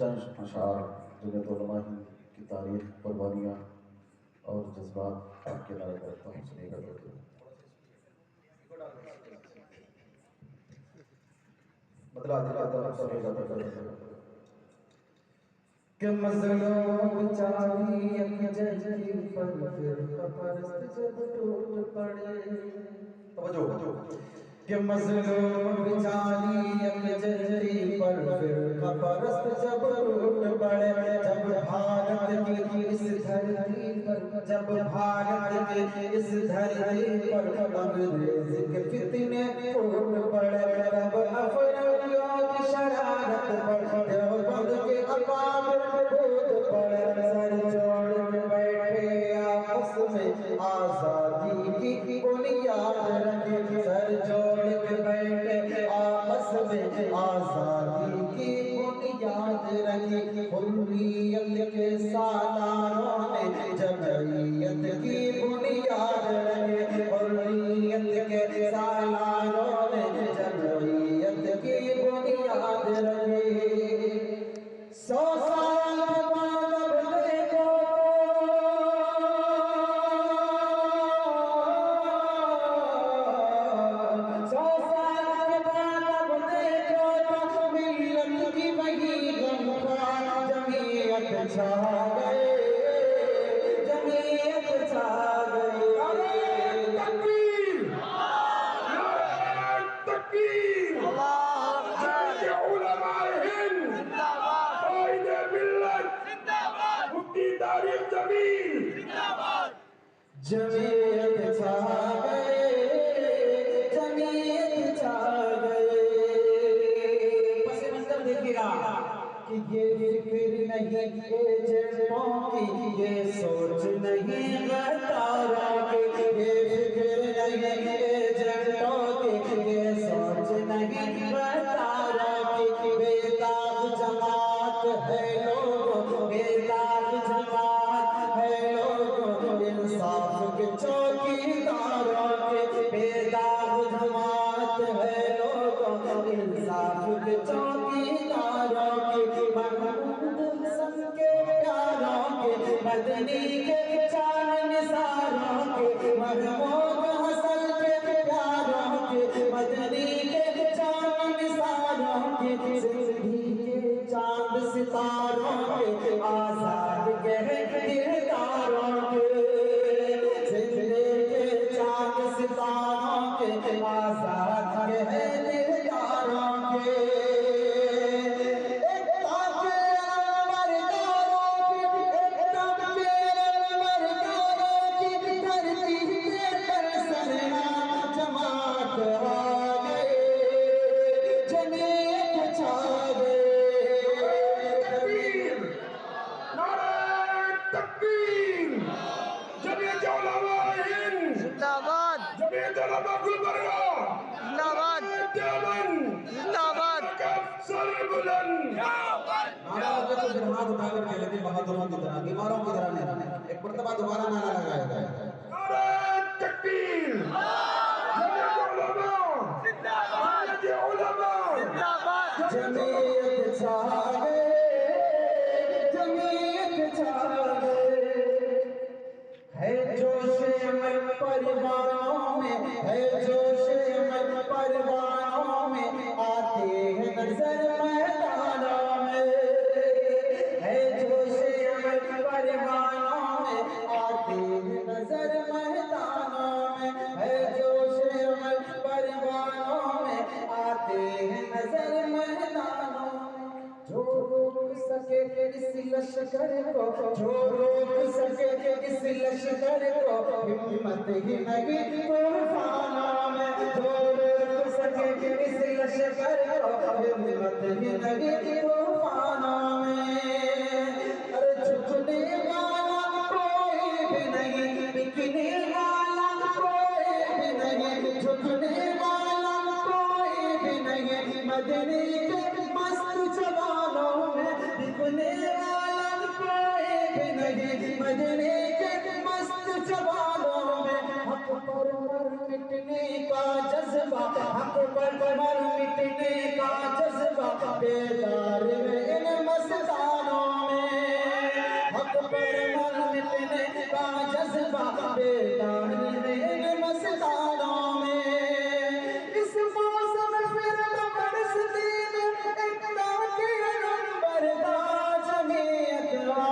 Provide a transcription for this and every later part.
چند اشعار جمعیت علماء ہند کی تاریخ، قربانیاں اور جذبات آپ کے نظر کرتا ہوں، سنیے گا تو کہ مظلوم چاہی یک ججی پر فرقہ پرست جب ٹوٹ پڑے، کہ مظلوم بیچاری یک ججی پر فرقہ پرست جب ٹوٹ پڑے، جب بھارت کی اس دھرتی پر، جب بھارت کی اس دھرتی پر انگریز کے فتنے پھوٹ پڑے، تب افریقیوں کی شرارت پر دیوبند کے اکابر کود پڑے، سر جوڑ کے بیٹھے آپس میں آزادی کی بنیاد رکھے، سر جوڑ کے بیٹھے آپس میں آزادی کی بنیاد رکھی، حریت کے سالاروں نے جمعیت کی بنیاد رکھی، حریت کے سالاروں نے جمعیت کی بنیاد رکھی۔ 100 سال بعد اب دیکھو تو 100 سال کے بعد اب دیکھو تو ملت کی وہی غمخوار جمعیت چھا گئے، جمعیت چھا گئے۔ تکبیر! جمعیت علماء ہند قائد ملت مفتی طارق جمیل جمعیت چھا گئے، جمعیت چھا گئے۔ پس منظر دیکھئے گا کہ یہ فکر نہیں ایجنٹوں کی، یہ سوچ نہیں غداروں کی، یہ فکر نہیں ایجنٹوں کی، یہ سوچ نہیں غداروں کی، بے داغ جماعت ہے لوگوں، بے داغ جماعت ہے لوگوں، انصاف کے چوکیداروں کی، بے داغ جماعت ہے لوگوں، انصاف کے چوکیداروں کی، محمود حسن کے پیاروں کے، مدنی کے چار نثاروں کے، محمود حسن کے پیاروں کے، مدنی کے چار نثاروں کے، زندگی کے چاند ستاروں کے، آزاد کے دلداروں کے، زندگی کے چاند ستاروں کے، آزاد کے دلداروں کے، ایک تاکہ انبرداروں کی، ایک تاکہ انبرداروں کی، دھرتی پہ کر سرنام جماعت آ گئے، جمعیت چھا گئے۔ تکبیر! نعرہ تکبیر! جمعیت علماء ہند زندہ باد، جمعیت علماء گلبرگہ زندہ باد، دیوبند زندہ باد۔ سر بلند نعرہ لگے تو پھر ہاتھ اٹھا کر کے لیکن بہادروں کی طرح، بیماروں کی طرح نہیں، ایک مرتبہ دوبارہ نعرہ لگایا جائے۔ نعرہ تکبیر! جمعیت علماء جمعیت علماء جمعیت چھا گئے، جمعیت چھا گئے، ہے جوش عمل پروانوں میں، ہے جوش عمل پروانوں میں، آتے ہیں نظر میدانوں میں، ہے جوش عمل پروانوں میں، آتے ہیں نظر میدانوں میں، ہے جوش عمل پروانوں میں، آتے ہیں نظر میدانوں میں، جو روک سکے اس لشکر کو، جو روک سکے اس لشکر کو، ہمت ہی نہیں طوفانوں میں، جو روک سکے اس لشکر کو، ہمت ہی نہیں طوفانوں میں، ارے جھکنے والا کوئی بھی نہیں، بکنے والا کوئی بھی نہیں، جھکنے والا کوئی بھی نہیں، مدنی کے مست جوانوں میں، بکنے والا کوئی بھی نہیں، مدنی کے مست جوانوں میں، حق پر مر مٹنے کا جذبہ، حق پر مر مٹنے کا جذبہ، بیدار میں ان مستانوں جذبہ بیدار ہے مستانوں میں اس موسم پھر برستی میں اقدا کے نمبر دا جمعیت آ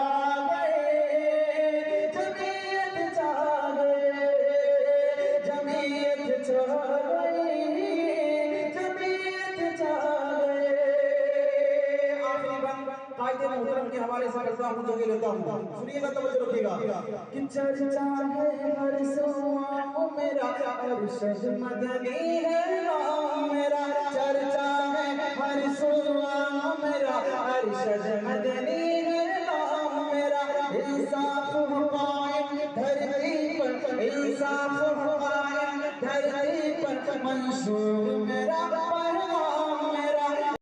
گئے جمعیت چاہ گئے جمعیت چاہ گئی جمعیت چاہ گئے آخری بند قائد محترم کے حوالے سے کرتا ہوں جو کہ لیتا ہوں سنیے گا توجہ رکھیے گا کہ چرچا ہے ہر سوا میرا ارشد مدنی ہے نام میرا چرچا ہے ہر سوا میرا ارشد مدنی ہے نام میرا انصاف قائم دھرتی پر انصاف قائم دھرتی پر منشور میرا